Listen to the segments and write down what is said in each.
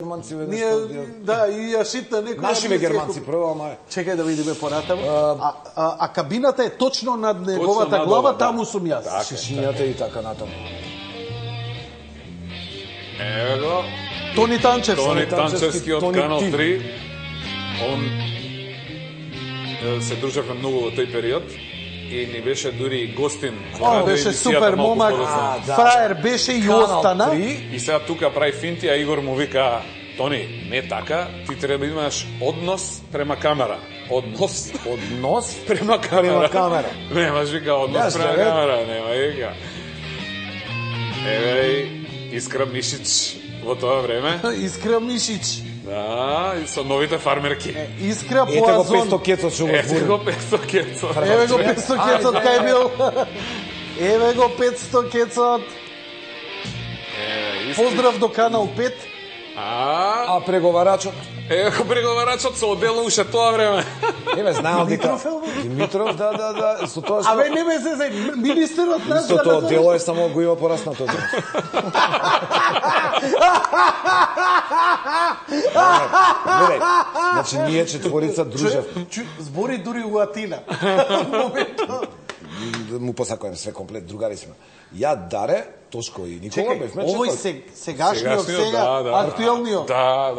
германци Ние, да, и ја шитна некој. Нашиве германци прво, ама чекај да видиме поратаму. А кабината е точно над неговата глава, таму сум јас. шишињата и така натаму. Еве го. Тони Танчевски. Тони Танчевски од Канал 3. Он се дружевме многу во тој период и ни беше дури гостин. Он беше супер момак, фраер беше и остана. И сега тука прави финти, а Игор му вика: Тони, не така, ти треба имаш однос према камера. Однос према камера. Немаш вика однос према камера, нема вика. Еве Искра Мишич во тоа време. Искра Мишич. Да, и со новите фармерки. Искра Ете го Поазон. 500 кецот што го збори. Ете го 500 кецот. Еве го 500 кецот кај бил. Еве го 500 кецот. Поздрав до Канал 5. А преговарачот? Еве го преговарачот со одело уште тоа време. Еве знаел дека Димитров, да, со тоа што Абе не ме се министерот на тоа дело е само го има пораснато. Гледај, значи ние четворица дружев. Збори дури у Атина. Му посакувам све комплет, другари сме. Ја, Даре, Тошко и Никола бевме четврто. Овој сегашниот, актуелниот. Да.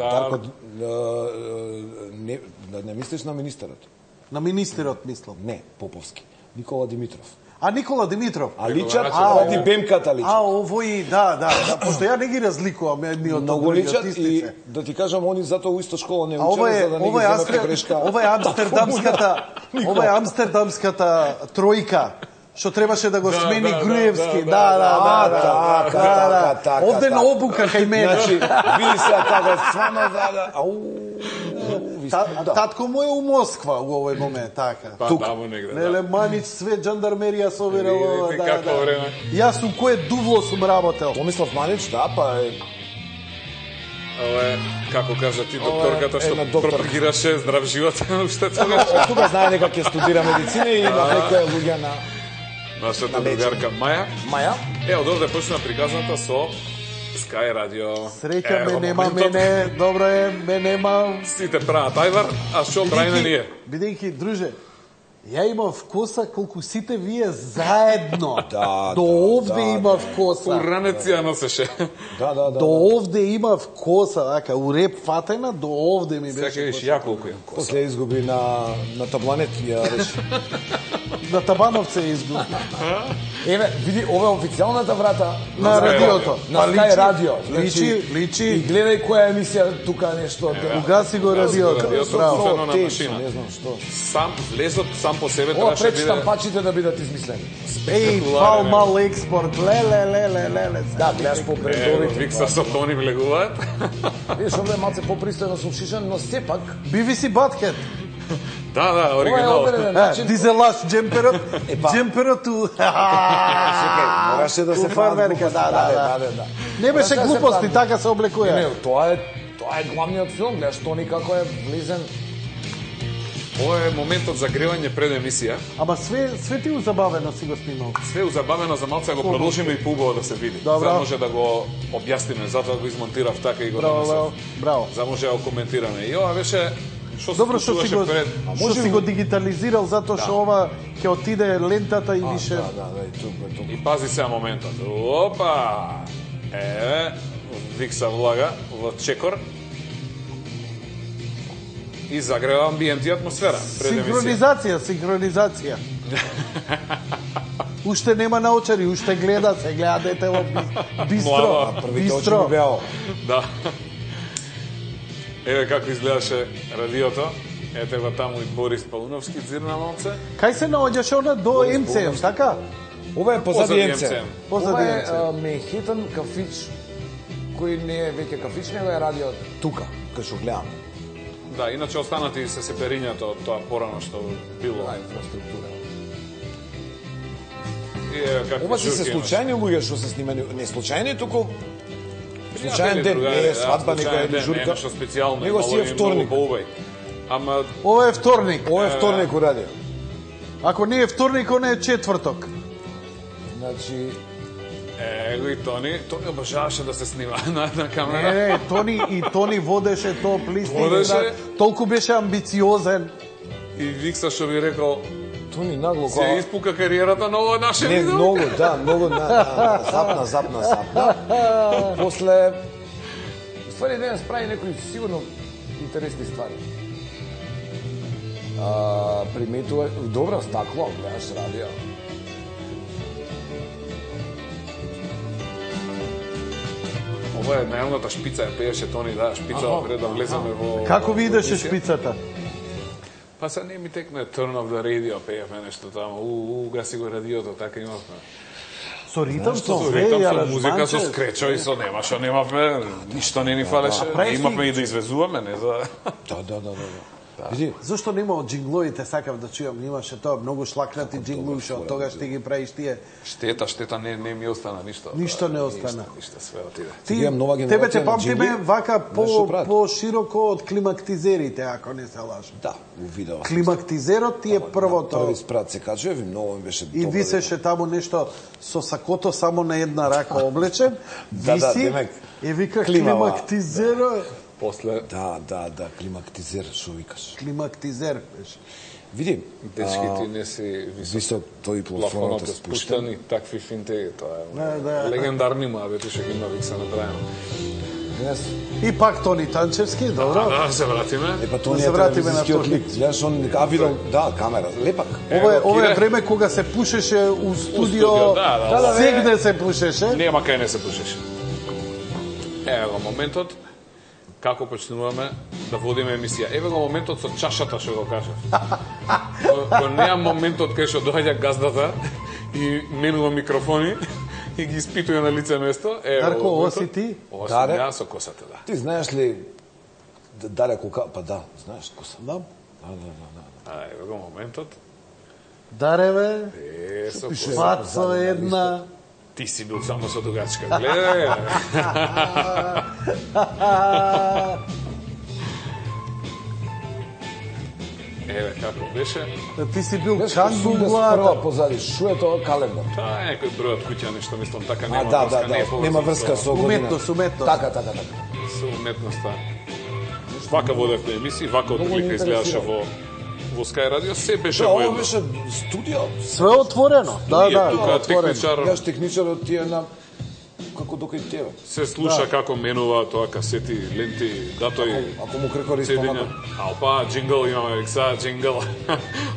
Не мислиш на министерот? На министерот мислам. Не, Поповски. Никола Димитров. А Никола Димитров. А личат, ти бемката личат. А овој, да, пошто ја не ги разликувам едни од многу личат и да ти кажам, они затоа у иста школа не учеле, за да не ги земе погрешка. Ова е амстердамската тројка. Што требаше да го смени Груевски. Да. Овде на обука кај мене. Значи, види се така свано Татко му е у Москва у овој момент, така. Таму негде. Леле Манич, све жандармерија собирала. Какво време? Јас сум кое дувло сум работел. Томислав Манич, да, па е... Ова е, како кажа ти, докторката што пропагираше здрав живот уште тогаш. Тука знае дека ќе студира медицина и на некоја луѓе на... Нашата другарка Маја. Од овде почна приказната со Sky Radio. Среќа ме нема мене, добро е, ме нема. Сите прават ајвар, а што правиме ние? Бидејќи, друже, ја имав коса колку сите вие заедно. До овде имав коса. Уранеци ја носеше. До овде имав коса, така, у реп фатена, до овде ми беше. Сега виж ја колку имам коса. После изгуби на табланет ја реши. На Табановце изгуби. Еве, види, ова е официјалната врата на радиото. На Sky Radio. Личи. И гледај која емисија тука нешто. Угаси го радиото. Браво. На машина. Не знам што. Сам влезот сам по себе требаше да биде. Штампачите да бидат измислени. Мал експорт. Леле. Да, гледаш по бредовите. Викса со Тони влегуваат. Видиш, овде е малце попристојно со шишен, но сепак BBC Butthead. Да, оригинал. Дизелаш джемперот у... Мораше да се фармерка, да. Не беше глупости, така се облекува. Не, тоа е главниот филм, гледаш Тони како е влизен. Ова е моментот за гревање пред емисија. Ама све ти узабавено си го снимал. Све узабавено, за малце го продолжиме и поубаво да се види. За може да го објасниме, затоа го измонтирав така и го нанесов. Браво. За може да го коментираме. И ова беше добро што си го дигитализирал, затоа што ова ќе отиде лентата и више. И пази сега моментот. Опа! Викса влага во чекор. И загрева амбиент и атмосфера. Синхронизација. Уште нема научари, уште се гледа дете во бистро. Да. Еве како изгледаше радиото. Ете го таму и Борис Палуновски зирна малце. Кај се наоѓаше она до МЦМ, така? Ова е позади МЦМ. Ова е Манхетан кафич, кој не е веќе кафич, него е радио тука, кај што гледаме. Да, иначе останати се сеперињата од тоа порано што било. Инфраструктура. Ова се случајни луѓе што се снимани, не случајни, туку случајен ден, не е свадба, некоја дежурка. Нешто специјално, него си е вторник. Ама ова е вторник. Ова е вторник у радио. Ако не е вторник, он е четврток. Значи Его и Тони обожаваше да се снима на камера. Не, Тони водеше топ лист. Толку беше амбициозен. И Викса што би рекол, Тони нагло се испука кариерата на ова наше видео. Не, многу, запна. После, ствари денес прави некои сигурно интересни ствари. Приметува, добро стакло, гледаш радио. Ова е најавната шпица, ја пееше Тони, да, шпица, пред да влеземе во... Како видеше шпицата? Па се не ми текне Turn of the Radio, пеевме нешто тамо, гаси го радиото, така имавме. Со ритам, со музика, со скречови, со немавме, ништо не ни фалеше, имавме и да извезуваме, не за... Да. Зошто нема од джингловите, сакав да чујам, имаше тоа многу шлакнати джинглови, што тогаш ти ги правиш тие. Штета, не ми остана ништо. Ништо не остана. Ништо, све отиде. Тебе те памтиме вака по-широко од климактизерите, ако не се лажам. Да, го видов. Климактизерот ти е првото. Први спрат се качува, многу ми беше добро. И висеше таму нешто со сакото само на една рака облечен, виси, и вика климактизерот. После... Да, климактизер, шо викаш? Климактизер беше. Види, дечки ти не си висок тој платформата спуштани, такви финте, тоа е легендарни муабети што ги има Викса направено. И пак Тони Танчевски, добро. Да, се вратиме. Па Тони е телевизискиот лик. Гледаш, он видел, да, камера, лепак. Ова е време кога се пушеше у студио, сегде се пушеше. Нема кај не се пушеше. Ево моментот, како почнуваме да водиме емисија. Еве го моментот со чашата што го кажав. Го неа моментот кај што доаѓа газдата и менува микрофони и ги испитува на лице место. Дарко, ова си ти? Ова сум ја со косата, да. Ти знаеш ли Даре кока? Па да, знаеш коса. Да. Еве го моментот. Даре, бе. Со Пацо една. Ти си бил само со дугачка. Гледај. Еве како беше. Ти си бил кангу глава позади. Шо е тоа календар? Тоа е некој број од куќа нешто, мислам, така нема врска, не е нема врска со година. Уметност. Така. Со уметноста. Вака водевме емисии, вака одлика изгледаше во Sky Radio, се беше воедно. воедно. Ова беше студио. Све отворено. Да, тука техничар. Јас техничарот ти е на како докај тебе. Се слуша како менува тоа касети, ленти, датој. Ако му крекори стомакот. Алпа, джингл имаме, Викса, джингл.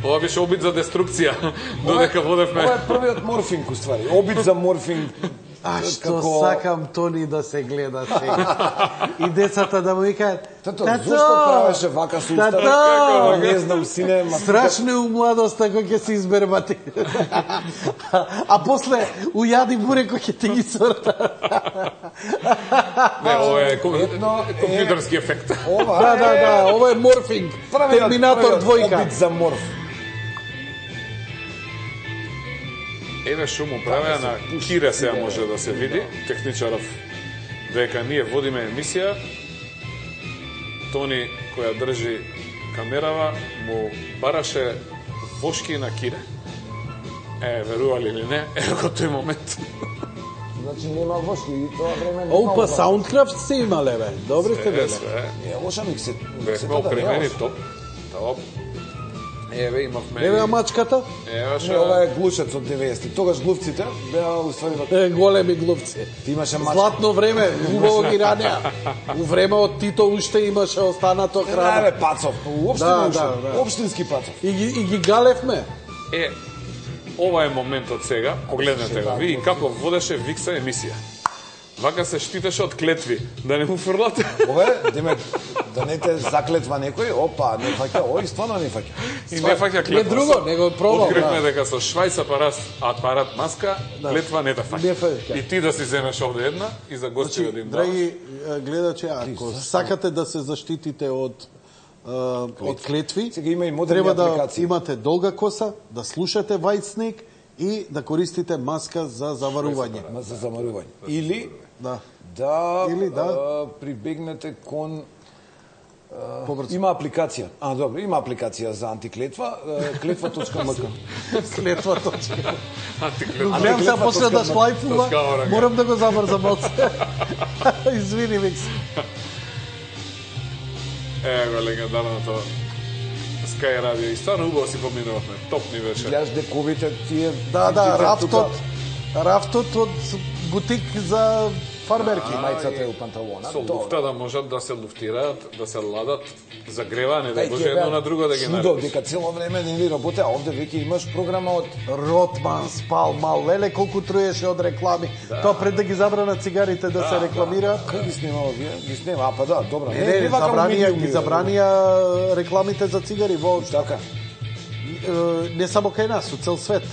Ова беше обид за деструкција. Додека водевме. Ова е првиот морфинг, уствари. Обид за морфинг. А што сакам Тони да се гледа сега. И децата да му викаат: Тато, зошто правеше вака со уста? Не знам, сине, страшно у младоста кој ќе се избербати. А после ујади бурек кој ќе ти ги сорта. Не, ова е компјутерски ефект. Да, ова е морфинг. Терминатор 2. Обид за морф. Еве што му правеа на Кире сега може да се види, техничаров, дека ние водиме емисија, Тони која држи камерава му бараше вошки на Кире. Верували или не, ево тој момент. Значи нема вошки и тоа време нема. Опа, Soundcraft се имале, бе. Добри сте биле. Не, лоша миксет. Бевме опремени топ. Еве имавме. Еве мачката? Не, ова е глушец од 90-ти. Тогаш глувците беа уствари големи глувци. Ти имаше мачка. Златно време, убаво ги ранеа. У време од Тито уште имаше останато храна. Не, пацов, општински пацов. И ги галевме. Ова е моментот сега. Погледнете го. Види како водеше Викса емисија. Вака се штитеше од клетви, да не му фрлате. Ова е, демек, да не те заклетва некој, опа, не фаќа, ој, стварно не фаќа. И не фаќа клетва. Не друго, него пробал. Откривме дека со швајц апарат маска, клетва не те фаќа. И ти да си земеш овде една и за гостите да им даваш. Драги гледачи, ако сакате да се заштитите од клетви, треба да имате долга коса, да слушате White Snake и да користите маска за заварување. За заварување. Или да прибегнете кон Има апликација. Добро, има апликација за антиклетва, клетва.мк. Клетва.мк. Гледам сега после да шлайфува, морам да го замрзам малце. Извини, Викс. Ево, легендарното Sky Radio. И стварно убаво си поминувавме. Топ ни беше. Гледаш дековите тие... Да, рафтот од бутик за фармерки. Мајцата е у панталона. Со луфта да можат да се луфтираат, да се ладат, загреване, да може едно на друго да ги наредиш. Чудо, дека цело време не ни работе, а овде веќе имаш програма од Ротман, Спалмал, леле колку труеше од реклами. Тоа пред да ги забрана цигарите да се рекламираат. Кој ги снимава вие? Ги снима, да, добро. Не, забранија рекламите за цигари воопшто. Така. Не само кај нас, у цел свет.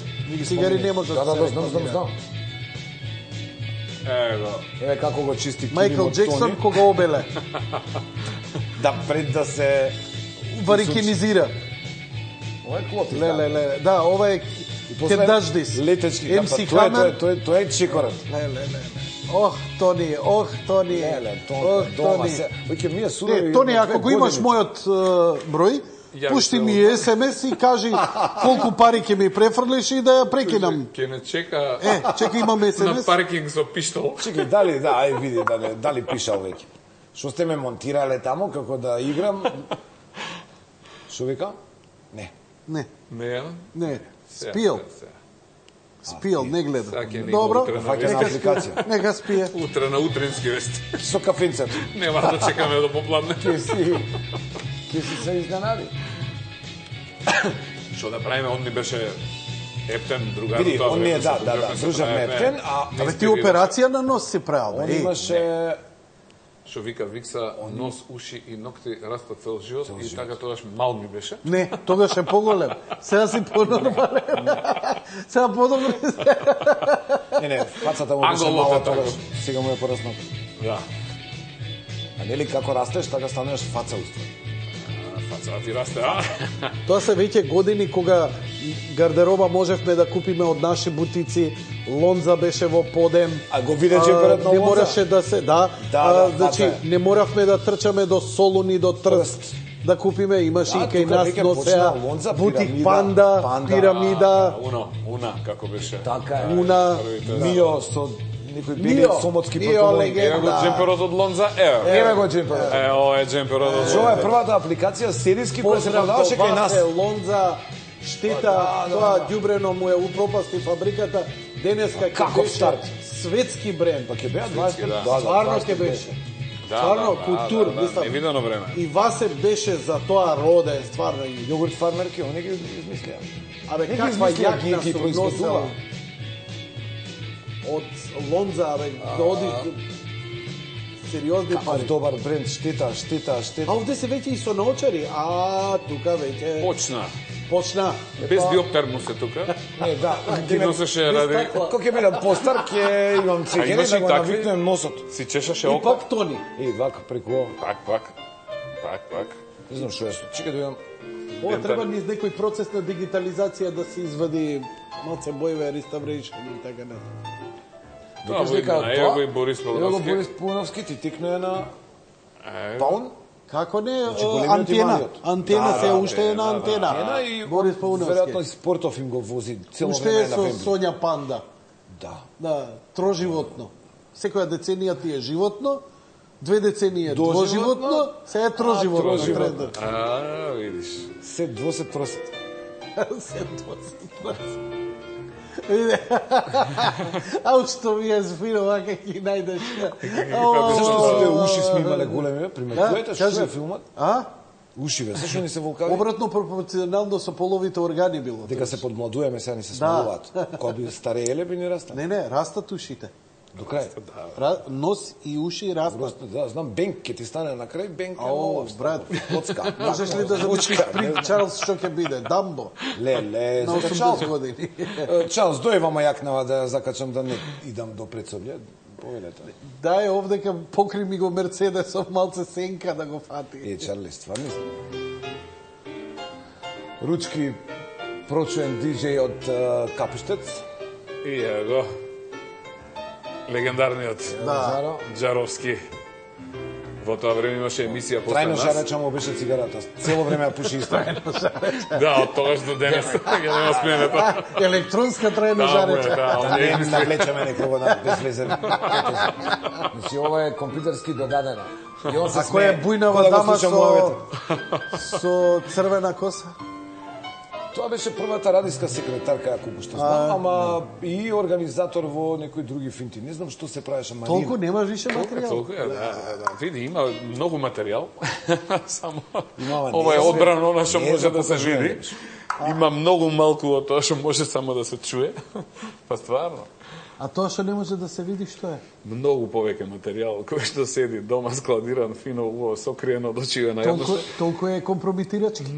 Цигари не може да се рекламираат. Знам. Еве како го чисти Майкл Джексон кога обеле. Да пред да се варикинизира. Ова е клоти. Леле. Да, ова е Ке даждис. Летечки. Тоа е чекорот. Леле. Ох, Тони. Тони, ако го имаш мојот број, пушти ми СМС и кажи колку пари ќе ми префрлиш и да ја прекинам. Ќе не чека. Чека, имам СМС. На паркинг со пиштол. Чекај, ај види дали пишал веќе. Што сте ме монтирале тамо како да играм? Што вика? Не. Спиел, не гледа. Добро, нека спие. Утре на утрински вести. Со кафенцето. Нема да чекаме до попладне. Ке си се изненади. Што да правиме, он ни беше ептен, другар. Види, он ми е, дружар ме ептен, Абе ти операција на нос си правил. Он имаше... Што вика Викса, нос, уши и ногти растат цел живот и така тогаш мал ми беше. Не, тогаш е поголем. Сега си понормален. Сега подобро. Не, фацата му беше мала тогаш. Сега му е пораснат. Да. А нели како растеш, така станеш фаца уствари. Фацата ти расте, а? Тоа се веќе години кога гардероба можевме да купиме од наши бутици. Лонза беше во подем. А го виде джемперот на Лонза? Не мораше да се, значи не моравме да трчаме до Солун и до Трст да купиме, имаше и кај нас носеа бутик Панда, Пирамида. Уна, како беше. Така е. Уна, Мио со некој бели сомотски панталони. Ева го джемперот од Лонза, Еве го джемперот. Ова е джемперот од Лонза. Ова е првата апликација серијски која се продаваше кај нас. Лонза, штита, тоа ѓубрено му е упропасти фабриката. Денеска ќе беше светски бренд. Па ќе беа стварно ќе беше. Стварно култур, мислам. Невидено време. И Васе беше за тоа роден, стварно. Јогурт фармерки, они ги измислија. Абе каква јакна се односела од Лонза, абе да одиш сериозни пари. Добар бренд, штита. А овде се веќе и со наочари. Тука веќе почна. Без биотермос е тука. Не, да. Ти носеше ради... Кога ќе бидам постар, ќе имам цекери да го навикнем носот. Си чешаше око. И пак Тони. И вака преку. Пак. Не знам што е. Чекај да имам... Ова треба низ некој процес на дигитализација да се извади малце боеве, реставрейшн и така не. Ево и Борис Пауновски. Ево Борис Пауновски, ти тикнуе на... Паун? Како не? Антена се уште е на антена. Борис Пауновски. Веројатно и Спортов им го вози цело време на Уште е со Сонја Панда. Да, троживотно. Секоја деценија ти е животно, 2 децении е двоживотно, се е троживотно. Видиш. Се двосет тросет. Што ми е сфино, вака ќе најдеш. Зашто сите уши сме имале големи, приметувате што е филмот? Ушиве, зашто ни се волкави? Обратно пропорционално со половите органи било. Дека се подмладуваме, сега ни се смалуваат. Кога би старееле, би ни растат. Не, растат ушите. До крај. Нос и уши растат. Да, знам, Бенк ќе ти стане на крај, Бенк е брат, коцка. Можеш ли да замислиш Принц Чарлс што ќе биде? Дамбо. Леле, на 80 години. Чарлс, дојвама јакнава да закачам да не идам до предсобле. Повелете. Да, е овдека покри ми го Мерцедесов малце сенка да го фати. Чарли, стварно. Ручки прочуен диджеј од Капуштец. И го. Легендарниот Джаровски. Во тоа време имаше емисија после Трајно нас. жареча му беше цигарата. Цело време ја пуши исто. Да, од тогаш до денес ќе нема смене тоа. Електронска трајно жареча. Да не навлечеме некого на безвезен. Значи, ова е компјутерски додадено. И он се Ако е бујнава дама со црвена коса? Тоа беше првата радиска секретарка, ако што знам, ама и организатор во некои други финти. Не знам што се правеше Марина. Толку нема више материјал? Толку е, да. Види, има многу материјал. Само ова е одбрано она што може да се види. Има многу малку од тоа што може само да се чуе. Па стварно. А тоа што не може да се види, што е? Многу повеќе материјал кој што седи дома складиран фино убаво сокриено од очите на јавноста. Толку е компрометирачки?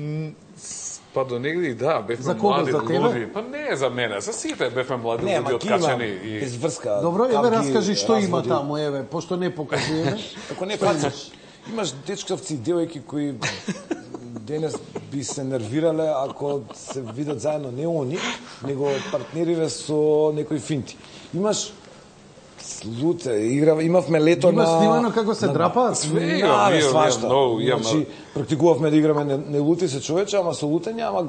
Па до негде и да, бевме млади луди. Па не е за мене, за сите бевме млади луди откачани и без врска. Добро, еве раскажи што има таму, еве, пошто не покажуваме. Ако не пацаш, имаш дечковци и девојки кои денес би се нервирале ако се видат заедно не они, него партнериве со некои финти. Имаш луте, имавме лето на... Има снимано како се драпаат? Све, свашта. Значи, практикувавме да играме не лути се човече, ама со лутење, ама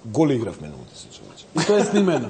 голи игравме на лути се човече. И тоа е снимено?